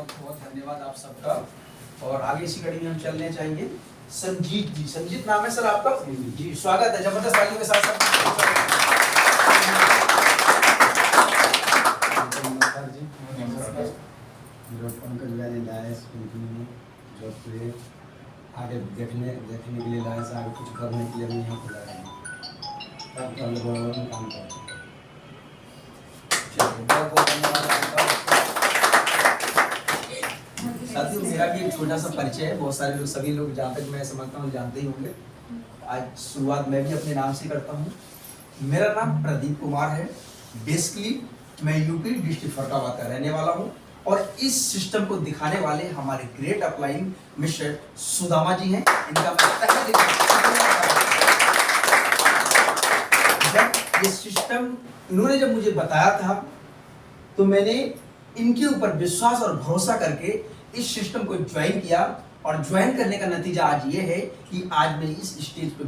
बहुत बहुत धन्यवाद आप सबका। और आगे इसी कड़ी में हम चलने चाहेंगे। संजीत जी, संजीत नाम है सर आपका जी, स्वागत है जबरदस्त तालियों के साथ साथ। नमस्कार जी, मेरा पंकज वैली लायस कंपनी में जॉब के लिए आगे देखने के लिए लायस, आगे कुछ करने के लिए मैं यहाँ पर लाया हूँ। तब तो हम लोग काम करते हैं। बहुत बहुत धन्यवाद आपका। साथियों, मेरा भी एक छोटा सा परिचय है। बहुत सारे लोग, सभी लोग जहाँ तक मैं समझता हूँ जानते ही होंगे। आज शुरुआत मैं भी अपने नाम से करता हूँ। मेरा नाम प्रदीप कुमार है। बेसिकली मैं यूपी डिस्ट्रिक्ट फरक्काबाद का रहने वाला हूँ और इस सिस्टम को दिखाने वाले हमारे great upline mister Sudama ji हैं। इनका जब ये सिस्टम इन्होंने जब मुझे बताया था तो मैंने इनके ऊपर विश्वास और भरोसा करके इस सिस्टम को ज्वाइन किया और ज्वाइन करने का नतीजा आज ये है कि आज मैं इस स्टेज पे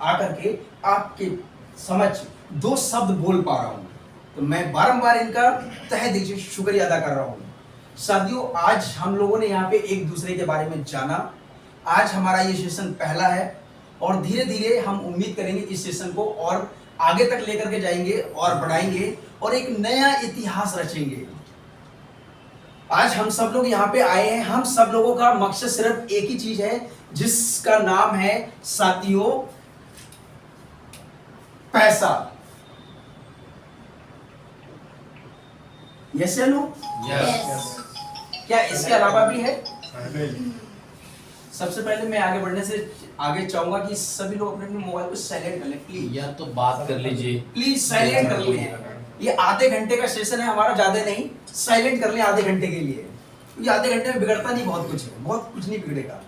आकर के आपके समक्ष दो शब्द बोल पा रहा हूँ। तो मैं बारंबार इनका तहे दिल से शुक्रिया अदा कर रहा हूँ। साथियों, आज हम लोगों ने यहाँ पे एक दूसरे के बारे में जाना। आज हमारा ये सेशन पहला है और धीरे धीरे हम उम्मीद करेंगे इस सेशन को और आगे तक लेकर के जाएंगे और बढ़ाएंगे और एक नया इतिहास रचेंगे। आज हम सब लोग यहाँ पे आए हैं। हम सब लोगों का मकसद सिर्फ एक ही चीज है जिसका नाम है साथियों पैसा। यस या नो? क्या इसके अलावा भी है? सबसे पहले मैं आगे बढ़ने से आगे चाहूंगा कि सभी लोग अपने अपने मोबाइल को साइलेंट कर लें प्लीज। या तो बात कर लीजिए, प्लीज साइलेंट कर लें। ये आधे घंटे का सेशन है हमारा, ज्यादा नहीं। साइलेंट कर लें आधे घंटे के लिए। ये आधे घंटे में बिगड़ता नहीं बहुत कुछ है, बहुत कुछ नहीं बिगड़ेगा,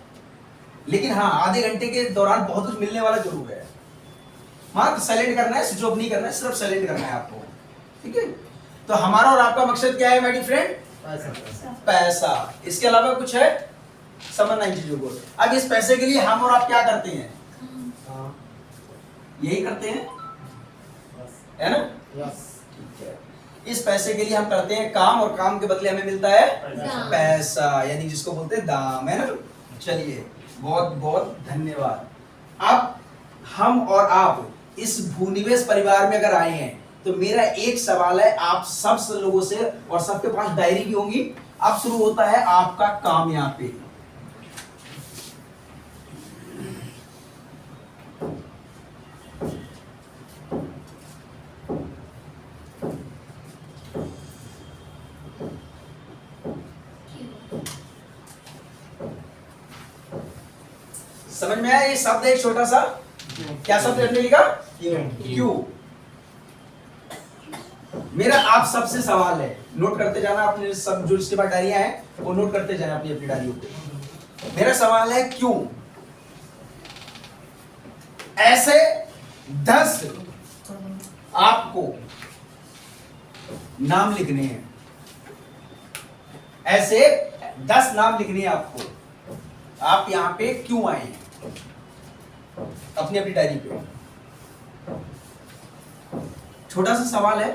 लेकिन हाँ आधे घंटे के दौरान बहुत कुछ मिलने वाला जरूर है। मात्र साइलेंट करना है, स्विच ऑफ नहीं करना है, सिर्फ साइलेंट करना है आपको। ठीक है, तो हमारा और आपका मकसद क्या है माय डियर फ्रेंड? पैसा। इसके अलावा कुछ है? समझना इन चीजों को। अब इस पैसे के लिए हम और आप क्या करते हैं? यही करते हैं, है ना? ठीक है, इस पैसे के लिए हम करते हैं काम और काम के बदले हमें मिलता है पैसा, यानी जिसको बोलते हैं दाम, है ना? चलिए, बहुत बहुत धन्यवाद। अब हम और आप इस भूनिवेश परिवार में अगर आए हैं तो मेरा एक सवाल है आप सब लोगों से, और सबके पास डायरी भी होंगी। अब शुरू होता है आपका काम यहाँ पे। समझ में आया? ये शब्द एक छोटा सा, क्या शब्द हमने लिखा? क्यों। मेरा आप सबसे सवाल है, नोट करते जाना अपने सब जो इसके बाद डायरियां हैं वो नोट करते जाना अपनी अपनी डायरियों पे। मेरा सवाल है क्यों। ऐसे 10 आपको नाम लिखने हैं, ऐसे 10 नाम लिखने हैं आपको। आप यहां पे क्यों आए हैं अपनी अपनी डायरी पे। छोटा सा सवाल है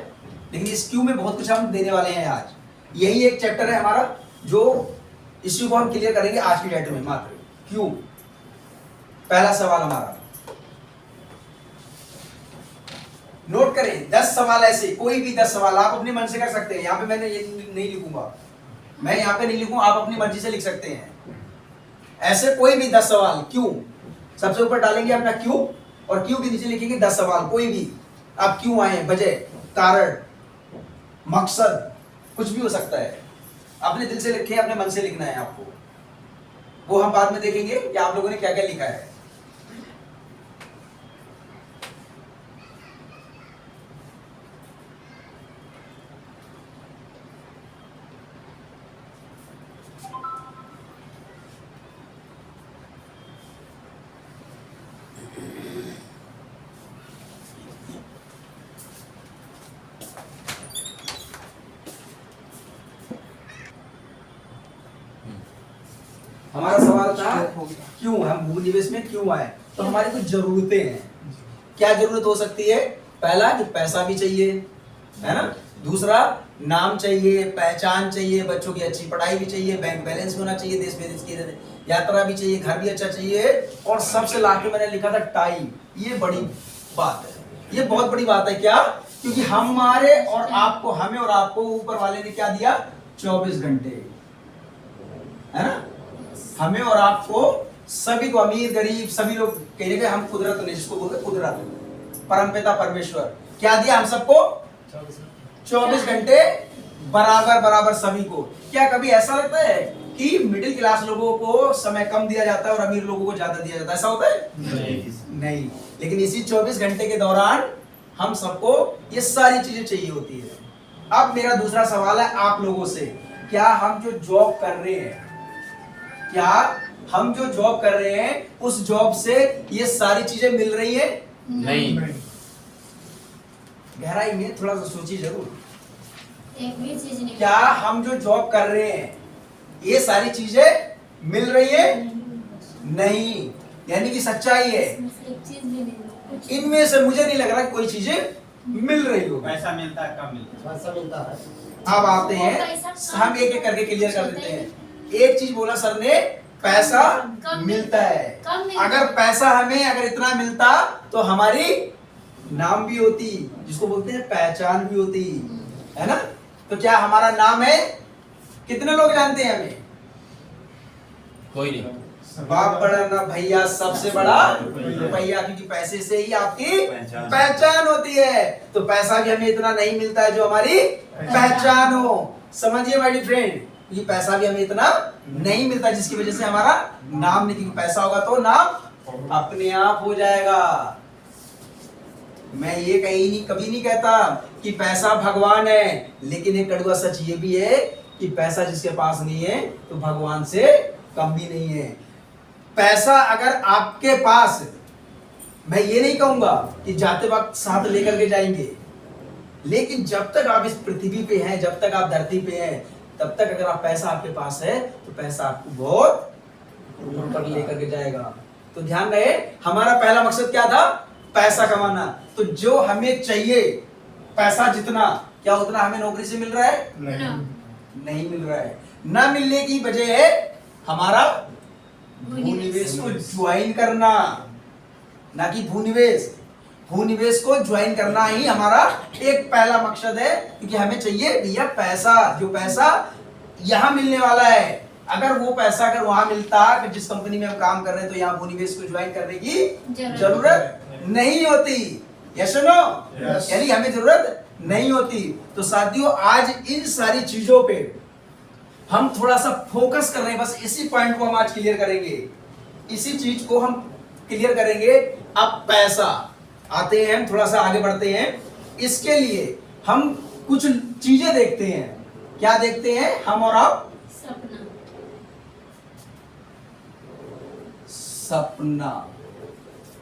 लेकिन इस क्यों में बहुत कुछ हम देने वाले हैं आज। यही एक चैप्टर है हमारा जो इश्यू को हम क्लियर करेंगे आज की डेट में। मात्र क्यों, पहला सवाल हमारा। नोट करें 10 सवाल, ऐसे कोई भी 10 सवाल आप अपने मन से कर सकते हैं। यहां पे मैंने ये नहीं लिखूंगा, मैं यहां पे नहीं लिखूंगा, आप अपनी मर्जी से लिख सकते हैं। ऐसे कोई भी 10 सवाल क्यों, सबसे ऊपर डालेंगे अपना क्यों और क्यों के नीचे लिखेंगे 10 सवाल। कोई भी आप क्यों आए, वजह, कारण, मकसद, कुछ भी हो सकता है। अपने दिल से लिखें, अपने मन से लिखना है आपको। वो हम बाद में देखेंगे कि आप लोगों ने क्या क्या लिखा है। हमारा सवाल था क्यों, हम भूनिवेश में क्यों आए। तो हमारी कुछ जरूरतें हैं। क्या जरूरत हो सकती है? पहला कि पैसा भी चाहिए, है ना? दूसरा नाम चाहिए, पहचान चाहिए, बच्चों की अच्छी पढ़ाई भी चाहिए, बैंक बैलेंस भी होना चाहिए, देश विदेश की यात्रा भी चाहिए, घर भी अच्छा चाहिए, और सबसे लास्ट में मैंने लिखा था टाइम। ये बड़ी बात है, ये बहुत बड़ी बात है। क्या? क्योंकि हमारे और आपको, हमें और आपको ऊपर वाले ने क्या दिया? 24 घंटे, है ना? हमें और आपको सभी को, अमीर गरीब सभी लोग कहने के, हम कुदरत ने, जिसको बोलते कुदरत, परमपिता परमेश्वर, क्या दिया हम सबको? 24 घंटे बराबर बराबर सभी को। क्या कभी ऐसा लगता है कि मिडिल क्लास लोगों को समय कम दिया जाता है और अमीर लोगों को ज्यादा दिया जाता है? ऐसा होता है? नहीं। लेकिन इसी 24 घंटे के दौरान हम सबको ये सारी चीजें चाहिए होती है। अब मेरा दूसरा सवाल है आप लोगों से, क्या हम जो जॉब कर रहे हैं, क्या हम जो जॉब कर रहे हैं उस जॉब से ये सारी चीजें मिल रही है? नहीं। गहराई में थोड़ा सा सोचिए जरूर। एक भी चीज नहीं। क्या हम जो जॉब कर रहे हैं ये सारी चीजें मिल रही है? नहीं। यानी कि सच्चाई है, एक चीज भी नहीं। इनमें से मुझे नहीं लग रहा कि कोई चीजें मिल रही हो। पैसा मिलता है, कम मिलता है। पैसा मिलता है। अब आते हैं, हम एक एक करके क्लियर कर देते हैं। एक चीज बोला सर ने, पैसा मिलता है। अगर पैसा हमें अगर इतना मिलता तो हमारी नाम भी होती, जिसको बोलते हैं पहचान भी होती, है ना? तो क्या हमारा नाम है? कितने लोग जानते हैं हमें? कोई नहीं। बाप बड़ा ना भैया, सबसे बड़ा रुपया, क्योंकि पैसे से ही आपकी पहचान होती है। तो पैसा भी हमें इतना नहीं मिलता है जो हमारी पहचान हो। समझिए माय डियर फ्रेंड, ये पैसा भी हमें इतना नहीं मिलता जिसकी वजह से हमारा नाम नहीं, क्योंकि पैसा होगा तो नाम अपने आप हो जाएगा। मैं ये कहीं नहीं, कभी नहीं कहता कि पैसा भगवान है, लेकिन एक कड़वा सच ये भी है कि पैसा जिसके पास नहीं है तो भगवान से कम भी नहीं है। पैसा अगर आपके पास, मैं ये नहीं कहूंगा कि जाते वक्त साथ लेकर के जाएंगे, लेकिन जब तक आप इस पृथ्वी पे हैं, जब तक आप धरती पे हैं, तब तक अगर आप पैसा आपके पास है तो पैसा आपको बहुत ऊपर लेकर के जाएगा। तो ध्यान रहे, हमारा पहला मकसद क्या था? पैसा कमाना। तो जो हमें चाहिए पैसा जितना, क्या उतना हमें नौकरी से मिल रहा है? नहीं मिल रहा है। ना मिलने की वजह है हमारा भूनिवेश को ज्वाइन करना, ना कि भूनिवेश। भूनिवेश को ज्वाइन करना ही हमारा एक पहला मकसद है, क्योंकि हमें चाहिए भैया पैसा। जो पैसा यहाँ मिलने वाला है, अगर वो पैसा अगर वहां मिलता कि जिस कंपनी में हम काम कर रहे हैं, तो यहाँ भूनिवेश को ज्वाइन करने की जरूरत नहीं होती। Yes no? यानी हमें जरूरत नहीं होती। तो साथियों, आज इन सारी चीजों पे हम थोड़ा सा फोकस कर रहे हैं, बस इसी पॉइंट को हम आज क्लियर करेंगे, इसी चीज को हम क्लियर करेंगे। अब पैसा आते हैं, हम थोड़ा सा आगे बढ़ते हैं। इसके लिए हम कुछ चीजें देखते हैं। क्या देखते हैं हम और आप? सपना। सपना।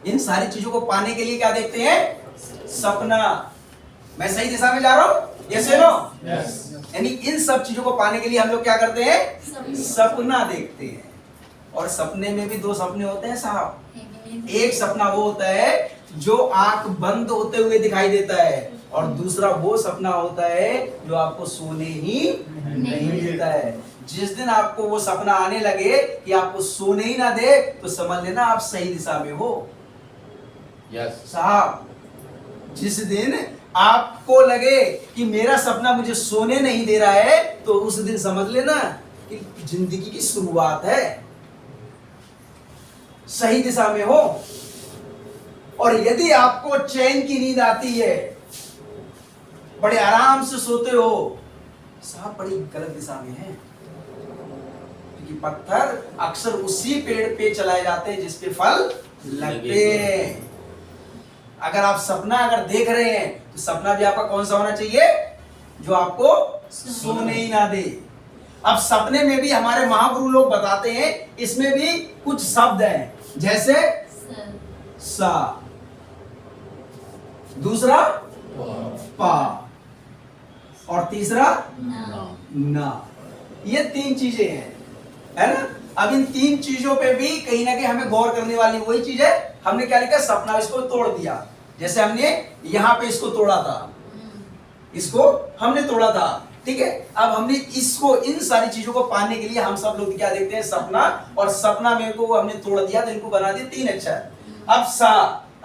इन सारी चीजों को पाने के लिए क्या देखते हैं? सपना। मैं सही दिशा में जा रहा हूं? यस या नो? यानी इन सब चीजों को पाने के लिए हम लोग क्या करते हैं? सपना देखते हैं। और सपने में भी दो सपने होते हैं साहब। एक सपना वो होता है जो आंख बंद होते हुए दिखाई देता है, और दूसरा वो सपना होता है जो आपको सोने ही नहीं देता है। जिस दिन आपको वो सपना आने लगे कि आपको सोने ही ना दे, तो समझ लेना आप सही दिशा में हो। यस साहब, जिस दिन आपको लगे कि मेरा सपना मुझे सोने नहीं दे रहा है, तो उस दिन समझ लेना कि जिंदगी की शुरुआत है, सही दिशा में हो। और यदि आपको चैन की नींद आती है, बड़े आराम से सोते हो, साहब बड़ी गलत दिशा में है, क्योंकि पत्थर अक्सर उसी पेड़ पे चलाए जाते हैं जिस पे फल लगते हैं। अगर आप सपना अगर देख रहे हैं, तो सपना भी आपका कौन सा होना चाहिए? जो आपको सोने ही ना दे। अब सपने में भी हमारे महागुरु लोग बताते हैं, इसमें भी कुछ शब्द हैं, जैसे सा, दूसरा पा, और तीसरा ना। ये तीन चीजें हैं, है ना? अब इन तीन चीजों पे भी कहीं ना कहीं हमें गौर करने वाली वही चीज है। हमने क्या लिखा? सपना। इसको तोड़ दिया, जैसे हमने यहां पे इसको तोड़ा था, इसको हमने तोड़ा था, ठीक है। अब हमने इसको, इन सारी चीजों को पाने के लिए हम सब लोग क्या देखते हैं, सपना, और सपना में को हमने तोड़ दिया तो इनको बना दिया 3 अक्षर। अब सा,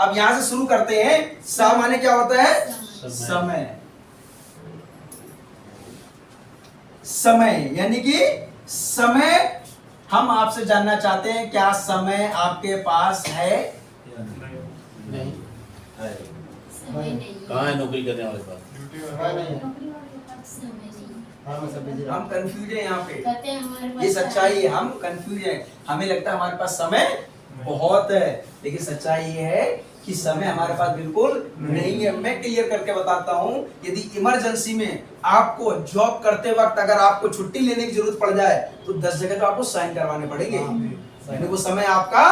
अब यहां से शुरू करते हैं। सा माने क्या होता है, समय। समय यानी कि समय, हम आपसे जानना चाहते हैं क्या समय आपके पास है? नहीं। समय नहीं कहाँ है नौकरी करने वाले पास? नौकरी वाले के पास समय नहीं हाँ, मैं सब बिजी हम कंफ्यूज हैं यहाँ पे, कहते हैं हमारे पास ये सच्चाई है, हम कंफ्यूज हैं। हमें लगता है हमारे पास समय बहुत है, लेकिन सच्चाई ये है कि समय हमारे पास बिल्कुल नहीं है। मैं क्लियर करके बताता हूँ, यदि इमरजेंसी में आपको जॉब करते वक्त अगर आपको छुट्टी लेने की जरूरत पड़ जाए तो 10 जगह तो आपको साइन करवाने पड़ेंगे, यानी वो समय आपका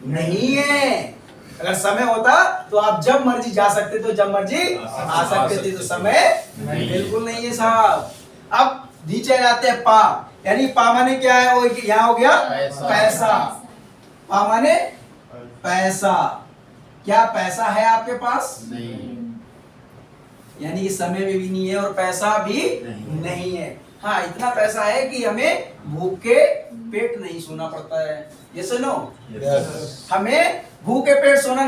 नहीं है। अगर समय होता तो आप जब मर्जी जा सकते थे, जब मर्जी आ सकते थे, तो समय बिल्कुल नहीं है साहब। अब नीचे जाते हैं पा, यानी पा माने क्या है, वो यहाँ हो गया पैसा। पा माने पैसा। क्या पैसा है आपके पास? नहीं। यानी कि समय में भी नहीं है और पैसा भी नहीं है। हाँ, इतना पैसा है कि हमें भूखे पेट नहीं सोना पड़ता है। ये सुनो, हमें भूखे पेट सोना